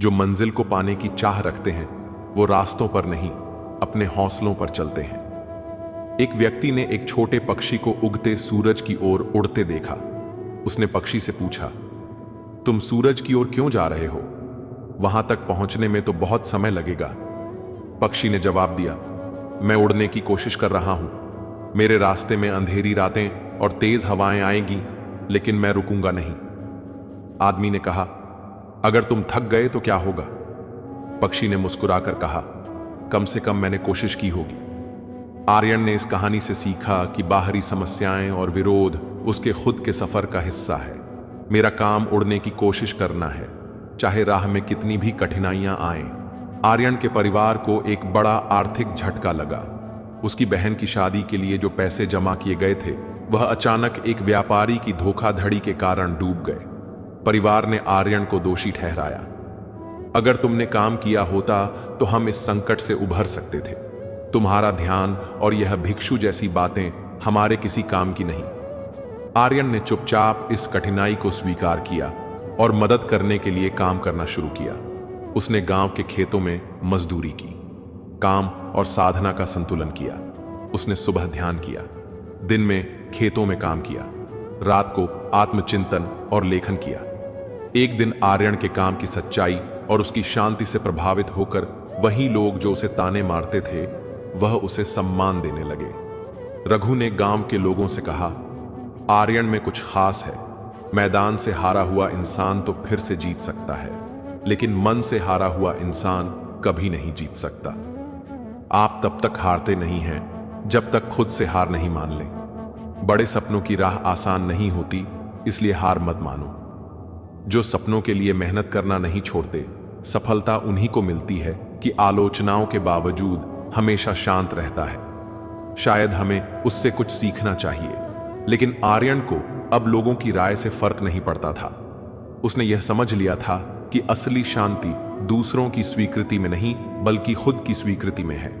जो मंजिल को पाने की चाह रखते हैं वो रास्तों पर नहीं, अपने हौसलों पर चलते हैं। एक व्यक्ति ने एक छोटे पक्षी को उगते सूरज की ओर उड़ते देखा। उसने पक्षी से पूछा, तुम सूरज की ओर क्यों जा रहे हो? वहां तक पहुंचने में तो बहुत समय लगेगा। पक्षी ने जवाब दिया, मैं उड़ने की कोशिश कर रहा हूं। मेरे रास्ते में अंधेरी रातें और तेज हवाएं आएंगी, लेकिन मैं रुकूंगा नहीं। आदमी ने कहा, अगर तुम थक गए तो क्या होगा? पक्षी ने मुस्कुराकर कहा, कम से कम मैंने कोशिश की होगी। आर्यन ने इस कहानी से सीखा कि बाहरी समस्याएं और विरोध उसके खुद के सफर का हिस्सा है। मेरा काम उड़ने की कोशिश करना है, चाहे राह में कितनी भी कठिनाइयां आएं। आर्यन के परिवार को एक बड़ा आर्थिक झटका लगा। उसकी बहन की शादी के लिए जो पैसे जमा किए गए थे वह अचानक एक व्यापारी की धोखाधड़ी के कारण डूब गए। परिवार ने आर्यन को दोषी ठहराया। अगर तुमने काम किया होता तो हम इस संकट से उभर सकते थे। तुम्हारा ध्यान और यह भिक्षु जैसी बातें हमारे किसी काम की नहीं। आर्यन ने चुपचाप इस कठिनाई को स्वीकार किया और मदद करने के लिए काम करना शुरू किया। उसने गांव के खेतों में मजदूरी की, काम और साधना का संतुलन किया। उसने सुबह ध्यान किया, दिन में खेतों में काम किया, रात को आत्मचिंतन और लेखन किया। एक दिन आर्यन के काम की सच्चाई और उसकी शांति से प्रभावित होकर वही लोग जो उसे ताने मारते थे वह उसे सम्मान देने लगे। रघु ने गांव के लोगों से कहा, आर्यन में कुछ खास है। मैदान से हारा हुआ इंसान तो फिर से जीत सकता है, लेकिन मन से हारा हुआ इंसान कभी नहीं जीत सकता। आप तब तक हारते नहीं हैं जब तक खुद से हार नहीं मान लें। बड़े सपनों की राह आसान नहीं होती, इसलिए हार मत मानो। जो सपनों के लिए मेहनत करना नहीं छोड़ते, सफलता उन्हीं को मिलती है कि आलोचनाओं के बावजूद हमेशा शांत रहता है। शायद हमें उससे कुछ सीखना चाहिए। लेकिन आर्यन को अब लोगों की राय से फर्क नहीं पड़ता था। उसने यह समझ लिया था कि असली शांति दूसरों की स्वीकृति में नहीं बल्कि खुद की स्वीकृति में है।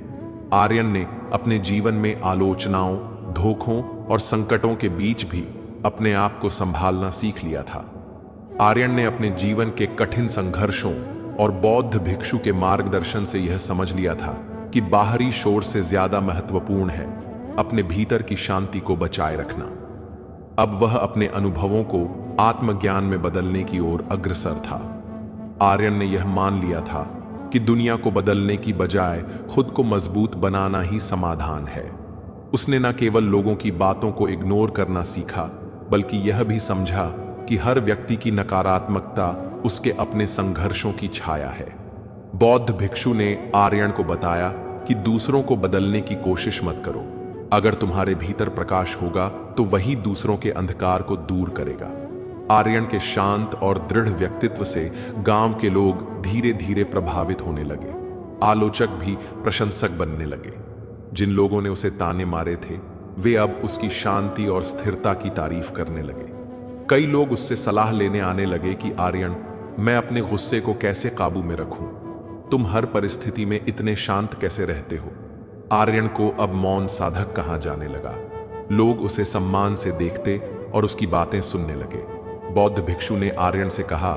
आर्यन ने अपने जीवन में आलोचनाओं, धोखों और संकटों के बीच भी अपने आप को संभालना सीख लिया था। आर्यन ने अपने जीवन के कठिन संघर्षों और बौद्ध भिक्षु के मार्गदर्शन से यह समझ लिया था कि बाहरी शोर से ज्यादा महत्वपूर्ण है अपने भीतर की शांति को बचाए रखना। अब वह अपने अनुभवों को आत्मज्ञान में बदलने की ओर अग्रसर था। आर्यन ने यह मान लिया था कि दुनिया को बदलने की बजाय खुद को मजबूत बनाना ही समाधान है। उसने न केवल लोगों की बातों को इग्नोर करना सीखा, बल्कि यह भी समझा कि हर व्यक्ति की नकारात्मकता उसके अपने संघर्षों की छाया है। बौद्ध भिक्षु ने आर्यन को बताया कि दूसरों को बदलने की कोशिश मत करो। अगर तुम्हारे भीतर प्रकाश होगा तो वही दूसरों के अंधकार को दूर करेगा। आर्यन के शांत और दृढ़ व्यक्तित्व से गांव के लोग धीरे धीरे प्रभावित होने लगे। आलोचक भी प्रशंसक बनने लगे। जिन लोगों ने उसे ताने मारे थे वे अब उसकी शांति और स्थिरता की तारीफ करने लगे। कई लोग उससे सलाह लेने आने लगे कि आर्यन, मैं अपने गुस्से को कैसे काबू में रखूं? तुम हर परिस्थिति में इतने शांत कैसे रहते हो? आर्यन को अब मौन साधक कहा जाने लगा। लोग उसे सम्मान से देखते और उसकी बातें सुनने लगे। बौद्ध भिक्षु ने आर्यन से कहा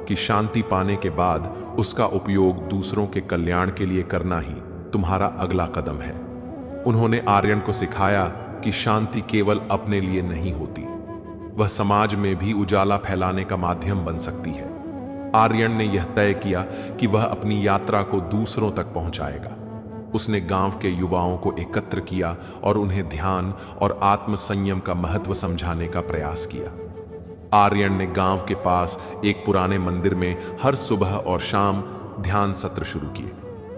कि शांति पाने के बाद उसका उपयोग दूसरों के कल्याण के लिए करना ही तुम्हारा अगला कदम है। उन्होंने आर्यन को सिखाया कि शांति केवल अपने लिए नहीं होती, वह समाज में भी उजाला फैलाने का माध्यम बन सकती है। आर्यन ने यह तय किया कि वह अपनी यात्रा को दूसरों तक पहुंचाएगा। उसने गांव के युवाओं को एकत्र किया और उन्हें ध्यान और आत्मसंयम का महत्व समझाने का प्रयास किया। आर्यन ने गांव के पास एक पुराने मंदिर में हर सुबह और शाम ध्यान सत्र शुरू किए।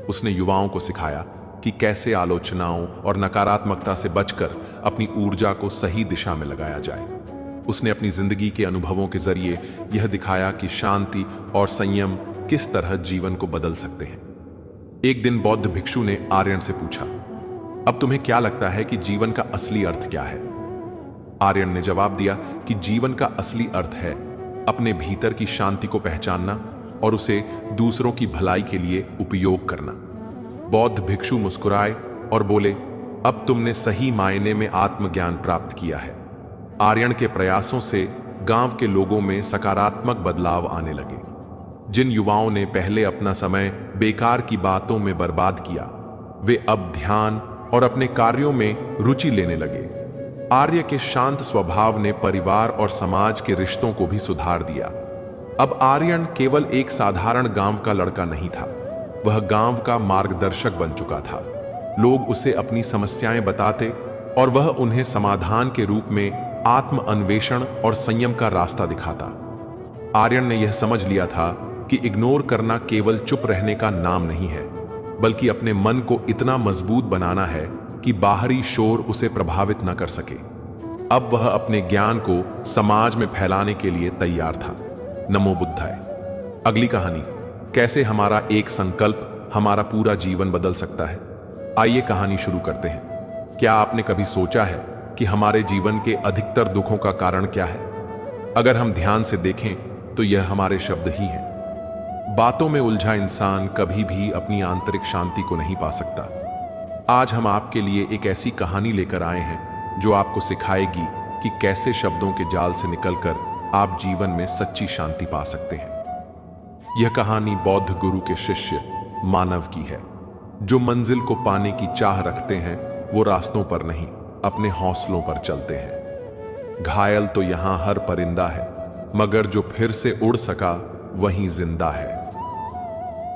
उसने युवाओं को सिखाया कि कैसे आलोचनाओं और नकारात्मकता से बचकर अपनी ऊर्जा को सही दिशा में लगाया जाए। उसने अपनी जिंदगी के अनुभवों के जरिए यह दिखाया कि शांति और संयम किस तरह जीवन को बदल सकते हैं। एक दिन बौद्ध भिक्षु ने आर्यन से पूछा, अब तुम्हें क्या लगता है कि जीवन का असली अर्थ क्या है? आर्यन ने जवाब दिया कि जीवन का असली अर्थ है अपने भीतर की शांति को पहचानना और उसे दूसरों की भलाई के लिए उपयोग करना। बौद्ध भिक्षु मुस्कुराए और बोले, अब तुमने सही मायने में आत्मज्ञान प्राप्त किया है। आर्यन के प्रयासों से गांव के लोगों में सकारात्मक बदलाव आने लगे। जिन युवाओं ने पहले अपना समय बेकार की बातों में बर्बाद किया, वे अब ध्यान और अपने कार्यों में रुचि लेने लगे। आर्य के शांत स्वभाव ने परिवार और समाज के रिश्तों को भी सुधार दिया। अब आर्यन केवल एक साधारण गांव का लड़का नहीं था, वह गांव का मार्गदर्शक बन चुका था। लोग उसे अपनी समस्याएं बताते और वह उन्हें समाधान के रूप में आत्म अन्वेषण और संयम का रास्ता दिखाता। आर्यन ने यह समझ लिया था कि इग्नोर करना केवल चुप रहने का नाम नहीं है, बल्कि अपने मन को इतना मजबूत बनाना है कि बाहरी शोर उसे प्रभावित न कर सके। अब वह अपने ज्ञान को समाज में फैलाने के लिए तैयार था। नमो बुद्धाय। अगली कहानी, कैसे हमारा एक संकल्प हमारा पूरा जीवन बदल सकता है। आइए कहानी शुरू करते हैं। क्या आपने कभी सोचा है कि हमारे जीवन के अधिकतर दुखों का कारण क्या है? अगर हम ध्यान से देखें तो यह हमारे शब्द ही हैं। बातों में उलझा इंसान कभी भी अपनी आंतरिक शांति को नहीं पा सकता। आज हम आपके लिए एक ऐसी कहानी लेकर आए हैं जो आपको सिखाएगी कि कैसे शब्दों के जाल से निकलकर आप जीवन में सच्ची शांति पा सकते हैं। यह कहानी बौद्ध गुरु के शिष्य मानव की है, जो मंजिल को पाने की चाह रखते हैं। वो रास्तों पर नहीं, अपने हौसलों पर चलते हैं। घायल तो यहां हर परिंदा है, मगर जो फिर से उड़ सका वहीं जिंदा है।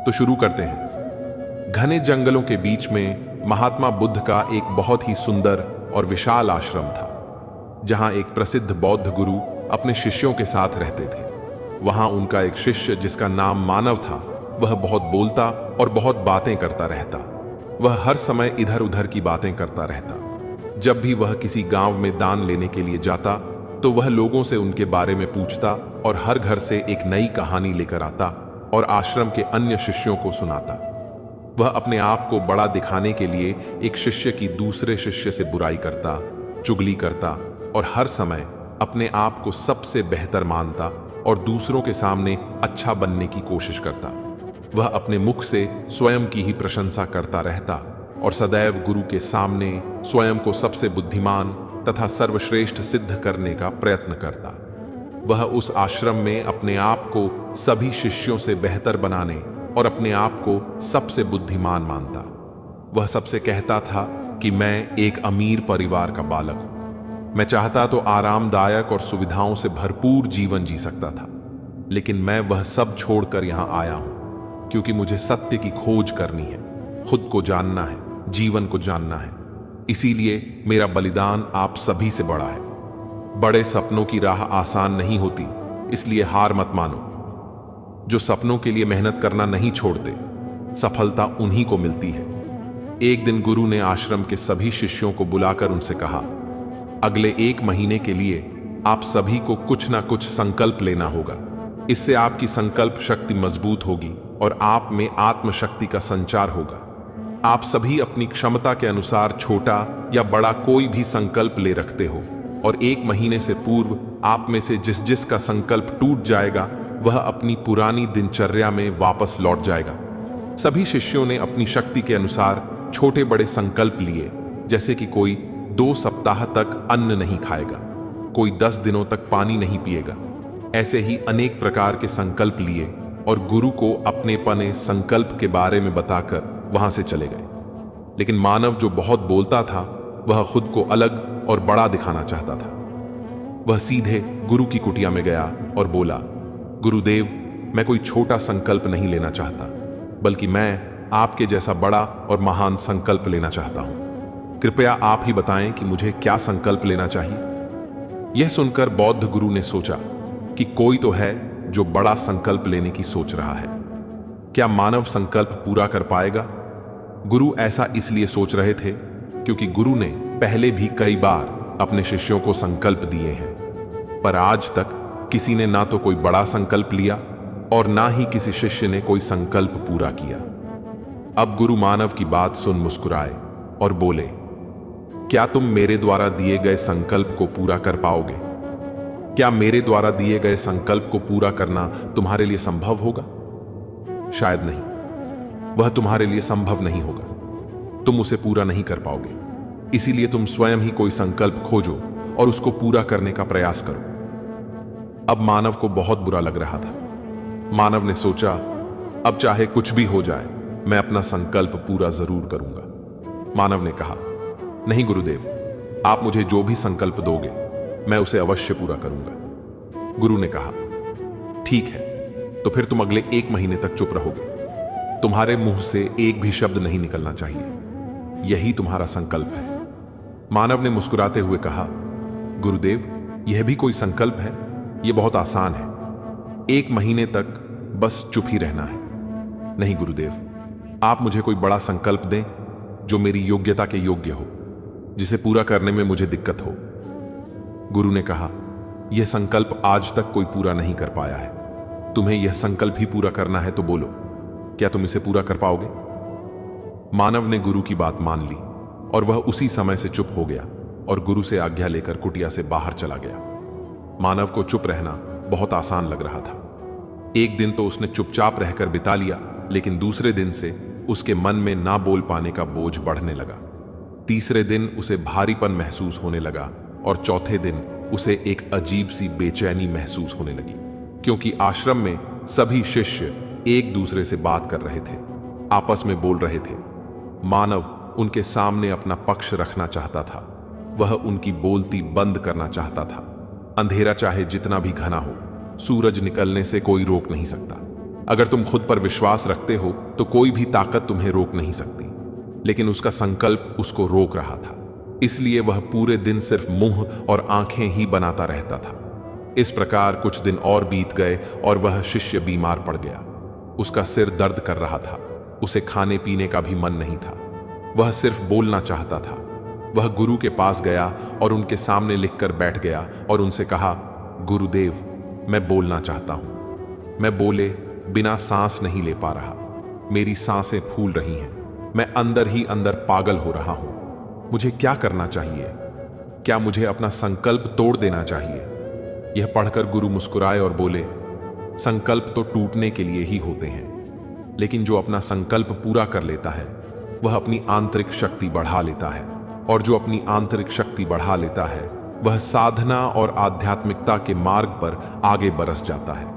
तो शुरू करते हैं। घने जंगलों के बीच में महात्मा बुद्ध का एक बहुत ही सुंदर और विशाल आश्रम था, जहां एक प्रसिद्ध बौद्ध गुरु अपने शिष्यों के साथ रहते थे। वहां उनका एक शिष्य जिसका नाम मानव था, वह बहुत बोलता और बहुत बातें करता रहता। वह हर समय इधर उधर की बातें करता रहता। जब भी वह किसी गांव में दान लेने के लिए जाता तो वह लोगों से उनके बारे में पूछता और हर घर से एक नई कहानी लेकर आता और आश्रम के अन्य शिष्यों को सुनाता। वह अपने आप को बड़ा दिखाने के लिए एक शिष्य की दूसरे शिष्य से बुराई करता, चुगली करता और हर समय अपने आप को सबसे बेहतर मानता और दूसरों के सामने अच्छा बनने की कोशिश करता। वह अपने मुख से स्वयं की ही प्रशंसा करता रहता और सदैव गुरु के सामने स्वयं को सबसे बुद्धिमान तथा सर्वश्रेष्ठ सिद्ध करने का प्रयत्न करता। वह उस आश्रम में अपने आप को सभी शिष्यों से बेहतर बनाने और अपने आप को सबसे बुद्धिमान मानता। वह सबसे कहता था कि मैं एक अमीर परिवार का बालक हूं। मैं चाहता तो आरामदायक और सुविधाओं से भरपूर जीवन जी सकता था, लेकिन मैं वह सब छोड़कर यहां आया हूं क्योंकि मुझे सत्य की खोज करनी है, खुद को जानना है, जीवन को जानना है। इसीलिए मेरा बलिदान आप सभी से बड़ा है। बड़े सपनों की राह आसान नहीं होती, इसलिए हार मत मानो। जो सपनों के लिए मेहनत करना नहीं छोड़ते, सफलता उन्हीं को मिलती है। एक दिन गुरु ने आश्रम के सभी शिष्यों को बुलाकर उनसे कहा, अगले 1 महीने के लिए आप सभी को कुछ ना कुछ संकल्प लेना होगा। इससे आपकी संकल्प शक्ति मजबूत होगी और आप में आत्मशक्ति का संचार होगा। आप सभी अपनी क्षमता के अनुसार छोटा या बड़ा कोई भी संकल्प ले रखते हो और 1 महीने से पूर्व आप में से जिस जिस का संकल्प टूट जाएगा वह अपनी पुरानी दिनचर्या में वापस लौट जाएगा। सभी शिष्यों ने अपनी शक्ति के अनुसार छोटे बड़े संकल्प लिए, जैसे कि कोई 2 सप्ताह तक अन्न नहीं खाएगा, कोई 10 दिनों तक पानी नहीं पिएगा। ऐसे ही अनेक प्रकार के संकल्प लिए और गुरु को अपने पने संकल्प के बारे में बताकर वहां से चले गए। लेकिन मानव, जो बहुत बोलता था, वह खुद को अलग और बड़ा दिखाना चाहता था। वह सीधे गुरु की कुटिया में गया और बोला, गुरुदेव, मैं कोई छोटा संकल्प नहीं लेना चाहता, बल्कि मैं आपके जैसा बड़ा और महान संकल्प लेना चाहता हूं। कृपया आप ही बताएं कि मुझे क्या संकल्प लेना चाहिए। यह सुनकर बौद्ध गुरु ने सोचा कि कोई तो है जो बड़ा संकल्प लेने की सोच रहा है। क्या मानव संकल्प पूरा कर पाएगा? गुरु ऐसा इसलिए सोच रहे थे क्योंकि गुरु ने पहले भी कई बार अपने शिष्यों को संकल्प दिए हैं, पर आज तक किसी ने ना तो कोई बड़ा संकल्प लिया और ना ही किसी शिष्य ने कोई संकल्प पूरा किया। अब गुरु मानव की बात सुन मुस्कुराए और बोले, क्या तुम मेरे द्वारा दिए गए संकल्प को पूरा कर पाओगे? क्या मेरे द्वारा दिए गए संकल्प को पूरा करना तुम्हारे लिए संभव होगा? शायद नहीं, वह तुम्हारे लिए संभव नहीं होगा। तुम उसे पूरा नहीं कर पाओगे। इसीलिए तुम स्वयं ही कोई संकल्प खोजो और उसको पूरा करने का प्रयास करो। अब मानव को बहुत बुरा लग रहा था। मानव ने सोचा, अब चाहे कुछ भी हो जाए, मैं अपना संकल्प पूरा जरूर करूंगा। मानव ने कहा, नहीं गुरुदेव, आप मुझे जो भी संकल्प दोगे मैं उसे अवश्य पूरा करूंगा। गुरु ने कहा, ठीक है, तो फिर तुम अगले 1 महीने तक चुप रहोगे। तुम्हारे मुंह से एक भी शब्द नहीं निकलना चाहिए। यही तुम्हारा संकल्प है। मानव ने मुस्कुराते हुए कहा, गुरुदेव, यह भी कोई संकल्प है? यह बहुत आसान है। 1 महीने तक बस चुप ही रहना है। नहीं गुरुदेव, आप मुझे कोई बड़ा संकल्प दें जो मेरी योग्यता के योग्य हो, जिसे पूरा करने में मुझे दिक्कत हो। गुरु ने कहा, यह संकल्प आज तक कोई पूरा नहीं कर पाया है। तुम्हें यह संकल्प ही पूरा करना है तो बोलो, क्या तुम इसे पूरा कर पाओगे? मानव ने गुरु की बात मान ली और वह उसी समय से चुप हो गया और गुरु से आज्ञा लेकर कुटिया से बाहर चला गया। मानव को चुप रहना बहुत आसान लग रहा था। एक दिन तो उसने चुपचाप रहकर बिता लिया, लेकिन दूसरे दिन से उसके मन में ना बोल पाने का बोझ बढ़ने लगा। तीसरे दिन उसे भारीपन महसूस होने लगा और चौथे दिन उसे एक अजीब सी बेचैनी महसूस होने लगी, क्योंकि आश्रम में सभी शिष्य एक दूसरे से बात कर रहे थे, आपस में बोल रहे थे। मानव उनके सामने अपना पक्ष रखना चाहता था। वह उनकी बोलती बंद करना चाहता था। अंधेरा चाहे जितना भी घना हो, सूरज निकलने से कोई रोक नहीं सकता। अगर तुम खुद पर विश्वास रखते हो तो कोई भी ताकत तुम्हें रोक नहीं सकती, लेकिन उसका संकल्प उसको रोक रहा था। इसलिए वह पूरे दिन सिर्फ मुंह और आंखें ही बनाता रहता था। इस प्रकार कुछ दिन और बीत गए और वह शिष्य बीमार पड़ गया। उसका सिर दर्द कर रहा था। उसे खाने पीने का भी मन नहीं था। वह सिर्फ बोलना चाहता था। वह गुरु के पास गया और उनके सामने लिखकर बैठ गया और उनसे कहा, गुरुदेव, मैं बोलना चाहता हूं। मैं बोले बिना सांस नहीं ले पा रहा। मेरी सांसें फूल रही हैं। मैं अंदर ही अंदर पागल हो रहा हूं। मुझे क्या करना चाहिए? क्या मुझे अपना संकल्प तोड़ देना चाहिए? यह पढ़कर गुरु मुस्कुराए और बोले, संकल्प तो टूटने के लिए ही होते हैं, लेकिन जो अपना संकल्प पूरा कर लेता है वह अपनी आंतरिक शक्ति बढ़ा लेता है, और जो अपनी आंतरिक शक्ति बढ़ा लेता है वह साधना और आध्यात्मिकता के मार्ग पर आगे बरस जाता है।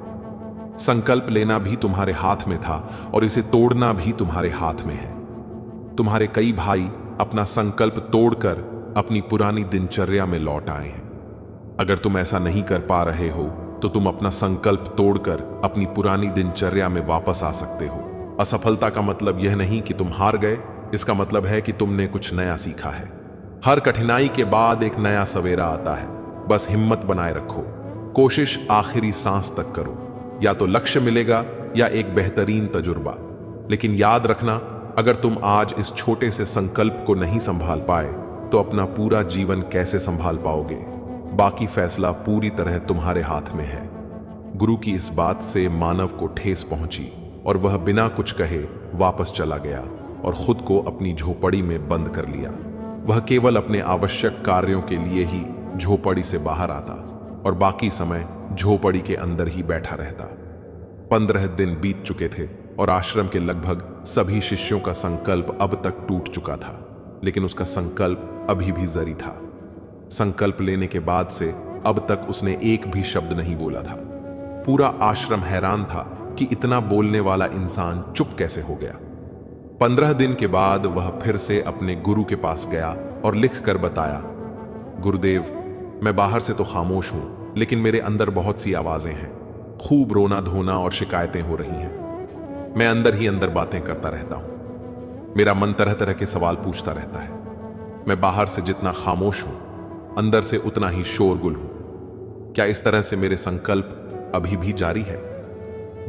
संकल्प लेना भी तुम्हारे हाथ में था और इसे तोड़ना भी तुम्हारे हाथ में है। तुम्हारे कई भाई अपना संकल्प तोड़कर अपनी पुरानी दिनचर्या में लौट आए हैं। अगर तुम ऐसा नहीं कर पा रहे हो तो तुम अपना संकल्प तोड़कर अपनी पुरानी दिनचर्या में वापस आ सकते हो। असफलता का मतलब यह नहीं कि तुम हार गए, इसका मतलब है कि तुमने कुछ नया सीखा है। हर कठिनाई के बाद एक नया सवेरा आता है। बस हिम्मत बनाए रखो, कोशिश आखिरी सांस तक करो। या तो लक्ष्य मिलेगा या एक बेहतरीन तजुर्बा। लेकिन याद रखना, अगर तुम आज इस छोटे से संकल्प को नहीं संभाल पाए तो अपना पूरा जीवन कैसे संभाल पाओगे? बाकी फैसला पूरी तरह तुम्हारे हाथ में है। गुरु की इस बात से मानव को ठेस पहुंची और वह बिना कुछ कहे वापस चला गया और खुद को अपनी झोपड़ी में बंद कर लिया। वह केवल अपने आवश्यक कार्यों के लिए ही झोपड़ी से बाहर आता और बाकी समय झोपड़ी के अंदर ही बैठा रहता। 15 दिन बीत चुके थे और आश्रम के लगभग सभी शिष्यों का संकल्प अब तक टूट चुका था, लेकिन उसका संकल्प अभी भी जारी था। संकल्प लेने के बाद से अब तक उसने एक भी शब्द नहीं बोला था। पूरा आश्रम हैरान था कि इतना बोलने वाला इंसान चुप कैसे हो गया। 15 दिन के बाद वह फिर से अपने गुरु के पास गया और लिख कर बताया, गुरुदेव, मैं बाहर से तो खामोश हूं, लेकिन मेरे अंदर बहुत सी आवाजें हैं। खूब रोना धोना और शिकायतें हो रही हैं। मैं अंदर ही अंदर बातें करता रहता हूं। मेरा मन तरह तरह के सवाल पूछता रहता है। मैं बाहर से जितना खामोश हूं, अंदर से उतना ही शोरगुल हूं। क्या इस तरह से मेरे संकल्प अभी भी जारी है?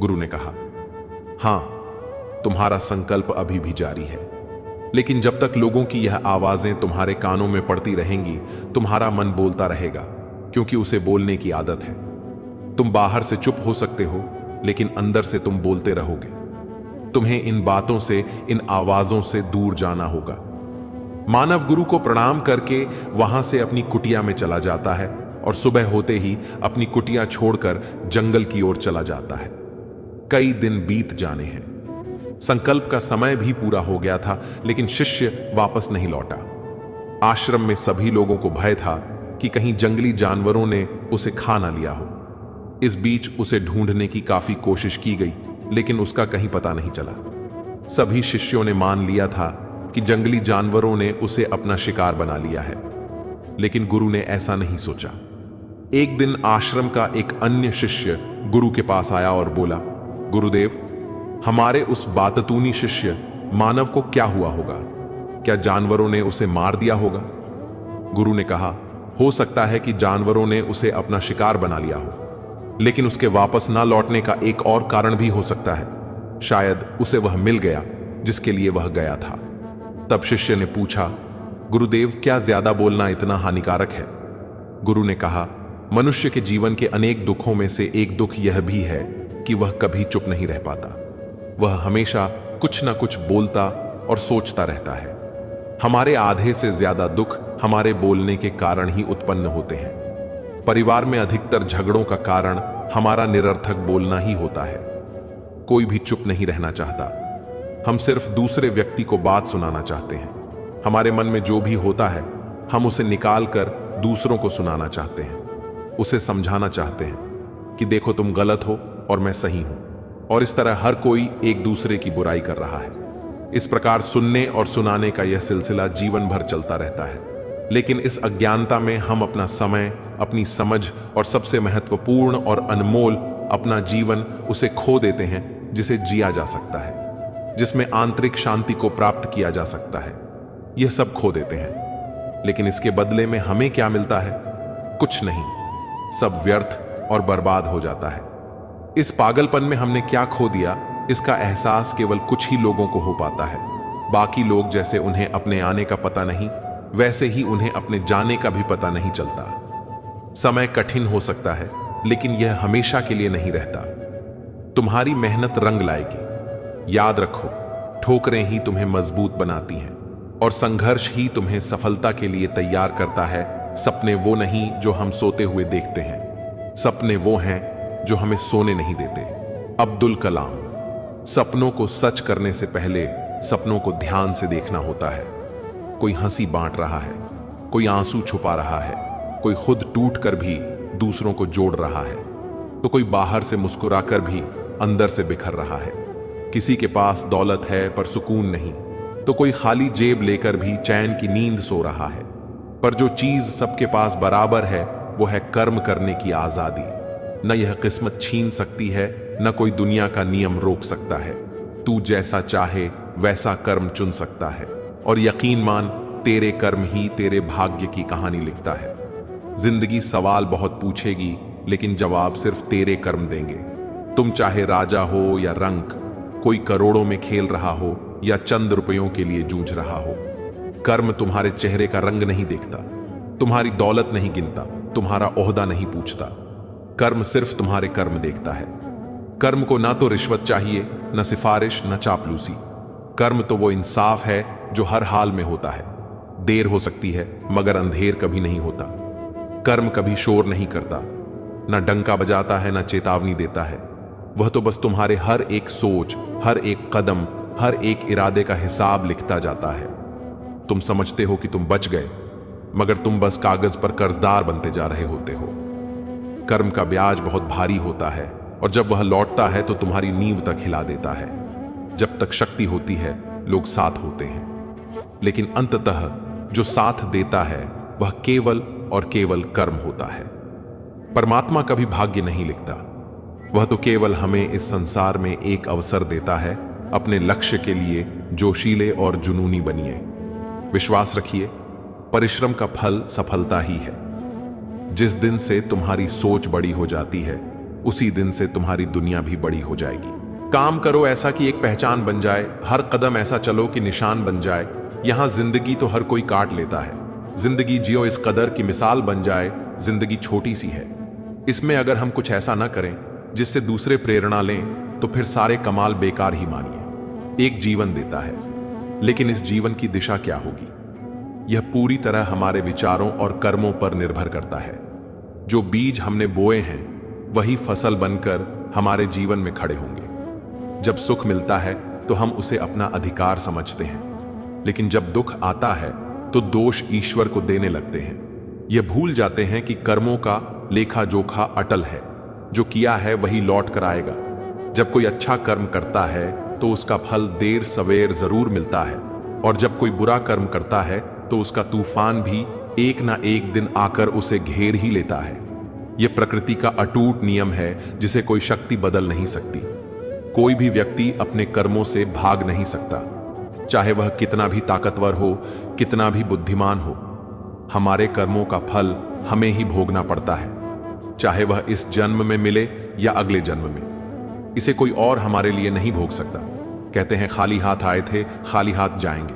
गुरु ने कहा, हां, तुम्हारा संकल्प अभी भी जारी है, लेकिन जब तक लोगों की यह आवाजें तुम्हारे कानों में पड़ती रहेंगी, तुम्हारा मन बोलता रहेगा, क्योंकि उसे बोलने की आदत है। तुम बाहर से चुप हो सकते हो, लेकिन अंदर से तुम बोलते रहोगे। तुम्हें इन बातों से, इन आवाजों से दूर जाना होगा। मानव गुरु को प्रणाम करके वहां से अपनी कुटिया में चला जाता है और सुबह होते ही अपनी कुटिया छोड़कर जंगल की ओर चला जाता है। कई दिन बीत जाने हैं। संकल्प का समय भी पूरा हो गया था, लेकिन शिष्य वापस नहीं लौटा। आश्रम में सभी लोगों को भय था कि कहीं जंगली जानवरों ने उसे खा ना लिया हो। इस बीच उसे ढूंढने की काफी कोशिश की गई, लेकिन उसका कहीं पता नहीं चला। सभी शिष्यों ने मान लिया था कि जंगली जानवरों ने उसे अपना शिकार बना लिया है, लेकिन गुरु ने ऐसा नहीं सोचा। एक दिन आश्रम का एक अन्य शिष्य गुरु के पास आया और बोला, गुरुदेव, हमारे उस बाततूनी शिष्य मानव को क्या हुआ होगा? क्या जानवरों ने उसे मार दिया होगा? गुरु ने कहा, हो सकता है कि जानवरों ने उसे अपना शिकार बना लिया हो, लेकिन उसके वापस ना लौटने का एक और कारण भी हो सकता है। शायद उसे वह मिल गया जिसके लिए वह गया था। तब शिष्य ने पूछा, गुरुदेव, क्या ज्यादा बोलना इतना हानिकारक है? गुरु ने कहा, मनुष्य के जीवन के अनेक दुखों में से एक दुख यह भी है कि वह कभी चुप नहीं रह पाता। वह हमेशा कुछ ना कुछ बोलता और सोचता रहता है। हमारे आधे से ज्यादा दुख हमारे बोलने के कारण ही उत्पन्न होते हैं। परिवार में अधिकतर झगड़ों का कारण हमारा निरर्थक बोलना ही होता है। कोई भी चुप नहीं रहना चाहता। हम सिर्फ दूसरे व्यक्ति को बात सुनाना चाहते हैं। हमारे मन में जो भी होता है हम उसे निकाल कर दूसरों को सुनाना चाहते हैं। उसे समझाना चाहते हैं कि देखो, तुम गलत हो और मैं सही हूं। और इस तरह हर कोई एक दूसरे की बुराई कर रहा है। इस प्रकार सुनने और सुनाने का यह सिलसिला जीवन भर चलता रहता है। लेकिन इस अज्ञानता में हम अपना समय, अपनी समझ और सबसे महत्वपूर्ण और अनमोल अपना जीवन उसे खो देते हैं जिसे जिया जा सकता है, जिसमें आंतरिक शांति को प्राप्त किया जा सकता है। यह सब खो देते हैं। लेकिन इसके बदले में हमें क्या मिलता है? कुछ नहीं। सब व्यर्थ और बर्बाद हो जाता है। इस पागलपन में हमने क्या खो दिया, इसका एहसास केवल कुछ ही लोगों को हो पाता है। बाकी लोग जैसे उन्हें अपने आने का पता नहीं, वैसे ही उन्हें अपने जाने का भी पता नहीं चलता। समय कठिन हो सकता है, लेकिन यह हमेशा के लिए नहीं रहता। तुम्हारी मेहनत रंग लाएगी। याद रखो, ठोकरें ही तुम्हें मजबूत बनाती हैं और संघर्ष ही तुम्हें सफलता के लिए तैयार करता है। सपने वो नहीं जो हम सोते हुए देखते हैं, सपने वो हैं जो हमें सोने नहीं देते। अब्दुल कलाम। सपनों को सच करने से पहले सपनों को ध्यान से देखना होता है। कोई हंसी बांट रहा है, कोई आंसू छुपा रहा है, कोई खुद टूट कर भी दूसरों को जोड़ रहा है, तो कोई बाहर से मुस्कुराकर भी अंदर से बिखर रहा है। किसी के पास दौलत है पर सुकून नहीं, तो कोई खाली जेब लेकर भी चैन की नींद सो रहा है। पर जो चीज सबके पास बराबर है वो है कर्म करने की आजादी। न यह किस्मत छीन सकती है, न कोई दुनिया का नियम रोक सकता है। तू जैसा चाहे वैसा कर्म चुन सकता है, और यकीन मान, तेरे कर्म ही तेरे भाग्य की कहानी लिखता है। जिंदगी सवाल बहुत पूछेगी, लेकिन जवाब सिर्फ तेरे कर्म देंगे। तुम चाहे राजा हो या रंक, कोई करोड़ों में खेल रहा हो या चंद रुपयों के लिए जूझ रहा हो, कर्म तुम्हारे चेहरे का रंग नहीं देखता, तुम्हारी दौलत नहीं गिनता, तुम्हारा ओहदा नहीं पूछता। कर्म सिर्फ तुम्हारे कर्म देखता है। कर्म को ना तो रिश्वत चाहिए, न सिफारिश, न चापलूसी। कर्म तो वो इंसाफ है जो हर हाल में होता है। देर हो सकती है मगर अंधेर कभी नहीं होता। कर्म कभी शोर नहीं करता, न डंका बजाता है, न चेतावनी देता है। वह तो बस तुम्हारे हर एक सोच, हर एक कदम, हर एक इरादे का हिसाब लिखता जाता है। तुम समझते हो कि तुम बच गए, मगर तुम बस कागज पर कर्जदार बनते जा रहे होते हो। कर्म का ब्याज बहुत भारी होता है, और जब वह लौटता है तो तुम्हारी नींव तक हिला देता है। जब तक शक्ति होती है लोग साथ होते हैं, लेकिन अंततः जो साथ देता है वह केवल और केवल कर्म होता है। परमात्मा कभी भाग्य नहीं लिखता, वह तो केवल हमें इस संसार में एक अवसर देता है। अपने लक्ष्य के लिए जोशीले और जुनूनी बनिए। विश्वास रखिए, परिश्रम का फल सफलता ही है। जिस दिन से तुम्हारी सोच बड़ी हो जाती है, उसी दिन से तुम्हारी दुनिया भी बड़ी हो जाएगी। काम करो ऐसा कि एक पहचान बन जाए, हर कदम ऐसा चलो कि निशान बन जाए। यहां जिंदगी तो हर कोई काट लेता है, जिंदगी जियो इस कदर की मिसाल बन जाए। जिंदगी छोटी सी है, इसमें अगर हम कुछ ऐसा ना करें जिससे दूसरे प्रेरणा लें, तो फिर सारे कमाल बेकार ही मानिए। एक जीवन देता है, लेकिन इस जीवन की दिशा क्या होगी, यह पूरी तरह हमारे विचारों और कर्मों पर निर्भर करता है। जो बीज हमने बोए हैं वही फसल बनकर हमारे जीवन में खड़े होंगे। जब सुख मिलता है तो हम उसे अपना अधिकार समझते हैं, लेकिन जब दुख आता है तो दोष ईश्वर को देने लगते हैं। यह भूल जाते हैं कि कर्मों का लेखा जोखा अटल है। जो किया है वही लौट कर आएगा। जब कोई अच्छा कर्म करता है तो उसका फल देर सवेर जरूर मिलता है, और जब कोई बुरा कर्म करता है तो उसका तूफान भी एक ना एक दिन आकर उसे घेर ही लेता है। यह प्रकृति का अटूट नियम है जिसे कोई शक्ति बदल नहीं सकती। कोई भी व्यक्ति अपने कर्मों से भाग नहीं सकता, चाहे वह कितना भी ताकतवर हो, कितना भी बुद्धिमान हो। हमारे कर्मों का फल हमें ही भोगना पड़ता है, चाहे वह इस जन्म में मिले या अगले जन्म में। इसे कोई और हमारे लिए नहीं भोग सकता। कहते हैं खाली हाथ आए थे, खाली हाथ जाएंगे।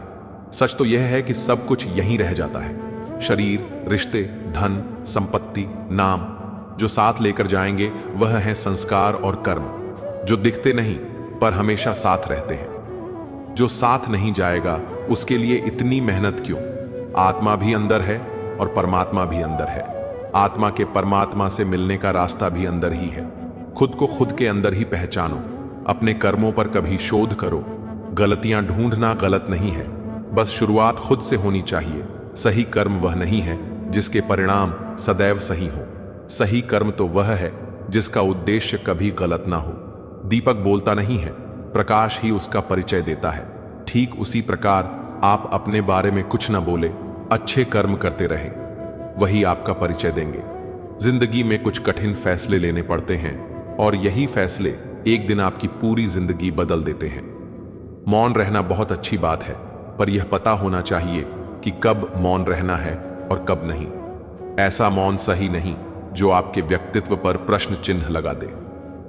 सच तो यह है कि सब कुछ यहीं रह जाता है। शरीर, रिश्ते, धन, संपत्ति, नाम। जो साथ लेकर जाएंगे वह है संस्कार और कर्म, जो दिखते नहीं पर हमेशा साथ रहते हैं। जो साथ नहीं जाएगा उसके लिए इतनी मेहनत क्यों? आत्मा भी अंदर है और परमात्मा भी अंदर है। आत्मा के परमात्मा से मिलने का रास्ता भी अंदर ही है। खुद को खुद के अंदर ही पहचानो। अपने कर्मों पर कभी शोध करो। गलतियां ढूंढना गलत नहीं है, बस शुरुआत खुद से होनी चाहिए। सही कर्म वह नहीं है जिसके परिणाम सदैव सही हो। सही कर्म तो वह है जिसका उद्देश्य कभी गलत ना हो। दीपक बोलता नहीं है, प्रकाश ही उसका परिचय देता है। ठीक उसी प्रकार आप अपने बारे में कुछ न बोले, अच्छे कर्म करते रहें, वही आपका परिचय देंगे। जिंदगी में कुछ कठिन फैसले लेने पड़ते हैं, और यही फैसले एक दिन आपकी पूरी जिंदगी बदल देते हैं। मौन रहना बहुत अच्छी बात है, पर यह पता होना चाहिए कि कब मौन रहना है और कब नहीं। ऐसा मौन सही नहीं जो आपके व्यक्तित्व पर प्रश्न चिन्ह लगा दे।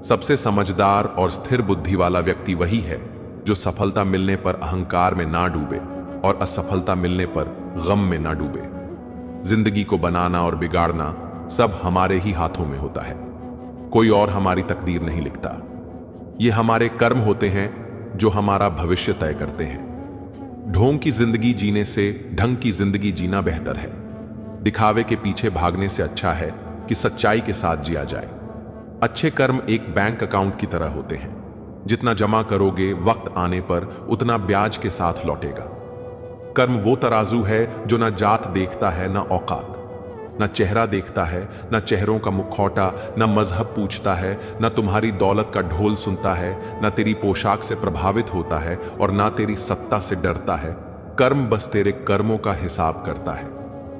सबसे समझदार और स्थिर बुद्धि वाला व्यक्ति वही है जो सफलता मिलने पर अहंकार में ना डूबे और असफलता मिलने पर गम में ना डूबे। जिंदगी को बनाना और बिगाड़ना सब हमारे ही हाथों में होता है। कोई और हमारी तकदीर नहीं लिखता। ये हमारे कर्म होते हैं जो हमारा भविष्य तय करते हैं। ढोंग की जिंदगी जीने से ढंग की जिंदगी जीना बेहतर है। दिखावे के पीछे भागने से अच्छा है कि सच्चाई के साथ जिया जाए। अच्छे कर्म एक बैंक अकाउंट की तरह होते हैं। जितना जमा करोगे वक्त आने पर उतना ब्याज के साथ लौटेगा। कर्म वो तराजू है जो ना जात देखता है, ना औकात, ना चेहरा देखता है, ना चेहरों का मुखौटा, ना मजहब पूछता है, ना तुम्हारी दौलत का ढोल सुनता है, ना तेरी पोशाक से प्रभावित होता है, और ना तेरी सत्ता से डरता है। कर्म बस तेरे कर्मों का हिसाब करता है।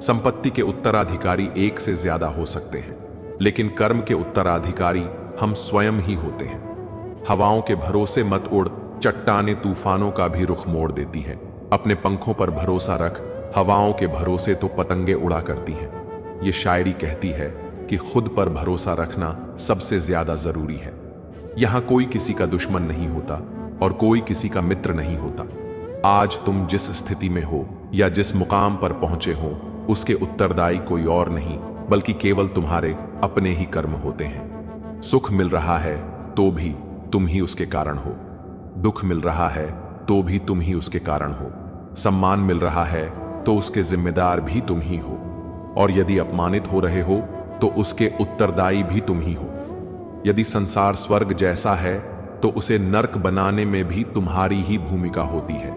संपत्ति के उत्तराधिकारी एक से ज्यादा हो सकते हैं, लेकिन कर्म के उत्तराधिकारी हम स्वयं ही होते हैं। हवाओं के भरोसे मत उड़, चट्टाने तूफानों का भी रुख मोड़ देती हैं। अपने पंखों पर भरोसा रख, हवाओं के भरोसे तो पतंगे उड़ा करती हैं। ये शायरी कहती है कि खुद पर भरोसा रखना सबसे ज्यादा जरूरी है। यहां कोई किसी का दुश्मन नहीं होता और कोई किसी का मित्र नहीं होता। आज तुम जिस स्थिति में हो या जिस मुकाम पर पहुंचे हो, उसके उत्तरदायी कोई और नहीं बल्कि केवल तुम्हारे अपने ही कर्म होते हैं। सुख मिल रहा है तो भी तुम ही उसके कारण हो। दुख मिल रहा है तो भी तुम ही उसके कारण हो। सम्मान मिल रहा है तो उसके जिम्मेदार भी तुम ही हो, और यदि अपमानित हो रहे हो तो उसके उत्तरदायी भी तुम ही हो। यदि संसार स्वर्ग जैसा है तो उसे नर्क बनाने में भी तुम्हारी ही भूमिका होती है।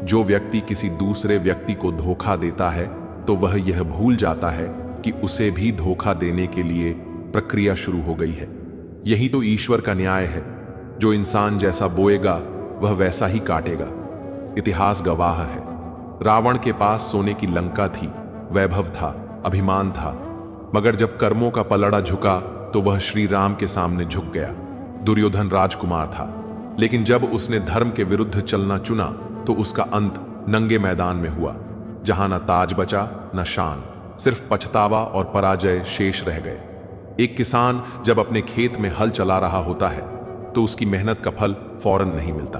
जो व्यक्ति किसी दूसरे व्यक्ति को धोखा देता है तो वह यह भूल जाता है कि उसे भी धोखा देने के लिए प्रक्रिया शुरू हो गई है। यही तो ईश्वर का न्याय है। जो इंसान जैसा बोएगा वह वैसा ही काटेगा। इतिहास गवाह है। रावण के पास सोने की लंका थी, वैभव था, अभिमान था, मगर जब कर्मों का पलड़ा झुका तो वह श्री राम के सामने झुक गया। दुर्योधन राजकुमार था, लेकिन जब उसने धर्म के विरुद्ध चलना चुना तो उसका अंत नंगे मैदान में हुआ, जहां न ताज बचा न शान, सिर्फ पछतावा और पराजय शेष रह गए। एक किसान जब अपने खेत में हल चला रहा होता है तो उसकी मेहनत का फल फौरन नहीं मिलता,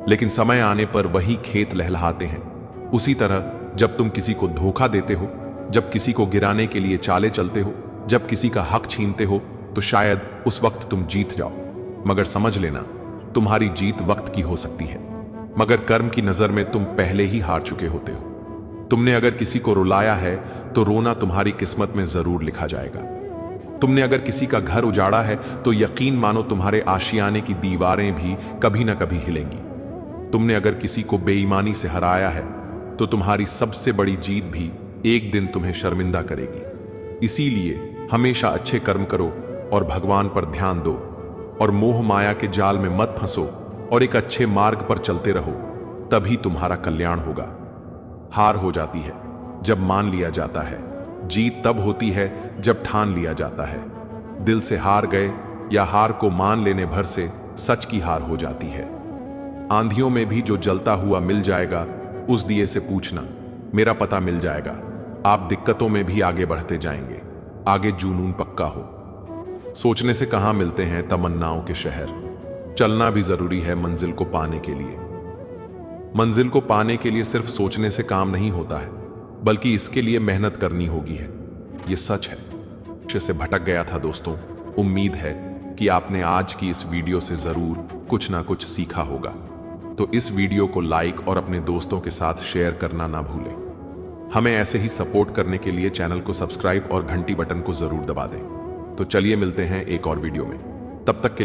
लेकिन समय आने पर वही खेत लहलहाते हैं। उसी तरह जब तुम किसी को धोखा देते हो, जब किसी को गिराने के लिए चाले चलते हो, जब किसी का हक छीनते हो, तो शायद उस वक्त तुम जीत जाओ, मगर समझ लेना तुम्हारी जीत वक्त की हो सकती है, मगर कर्म की नजर में तुम पहले ही हार चुके होते हो। तुमने अगर किसी को रुलाया है तो रोना तुम्हारी किस्मत में जरूर लिखा जाएगा। तुमने अगर किसी का घर उजाड़ा है तो यकीन मानो तुम्हारे आशियाने की दीवारें भी कभी ना कभी हिलेंगी। तुमने अगर किसी को बेईमानी से हराया है तो तुम्हारी सबसे बड़ी जीत भी एक दिन तुम्हें शर्मिंदा करेगी। इसीलिए हमेशा अच्छे कर्म करो, और भगवान पर ध्यान दो और मोह माया के जाल में मत फंसो और एक अच्छे मार्ग पर चलते रहो, तभी तुम्हारा कल्याण होगा। हार हो जाती है जब मान लिया जाता है, जीत तब होती है जब ठान लिया जाता है। दिल से हार गए या हार को मान लेने भर से सच की हार हो जाती है। आंधियों में भी जो जलता हुआ मिल जाएगा, उस दिए से पूछना, मेरा पता मिल जाएगा। आप दिक्कतों में भी आगे बढ़ते जाएंगे, आगे जुनून पक्का हो। सोचने से कहां मिलते हैं तमन्नाओं के शहर, चलना भी जरूरी है मंजिल को पाने के लिए। मंजिल को पाने के लिए सिर्फ सोचने से काम नहीं होता है, बल्कि इसके लिए मेहनत करनी होगी है। यह सच है। लक्ष्य से भटक गया था दोस्तों। उम्मीद है कि आपने आज की इस वीडियो से जरूर कुछ ना कुछ सीखा होगा। तो इस वीडियो को लाइक और अपने दोस्तों के साथ शेयर करना ना भूलें। हमें ऐसे ही सपोर्ट करने के लिए चैनल को सब्सक्राइब और घंटी बटन को जरूर दबा दें। तो चलिए मिलते हैं एक और वीडियो में, तब तक के लिए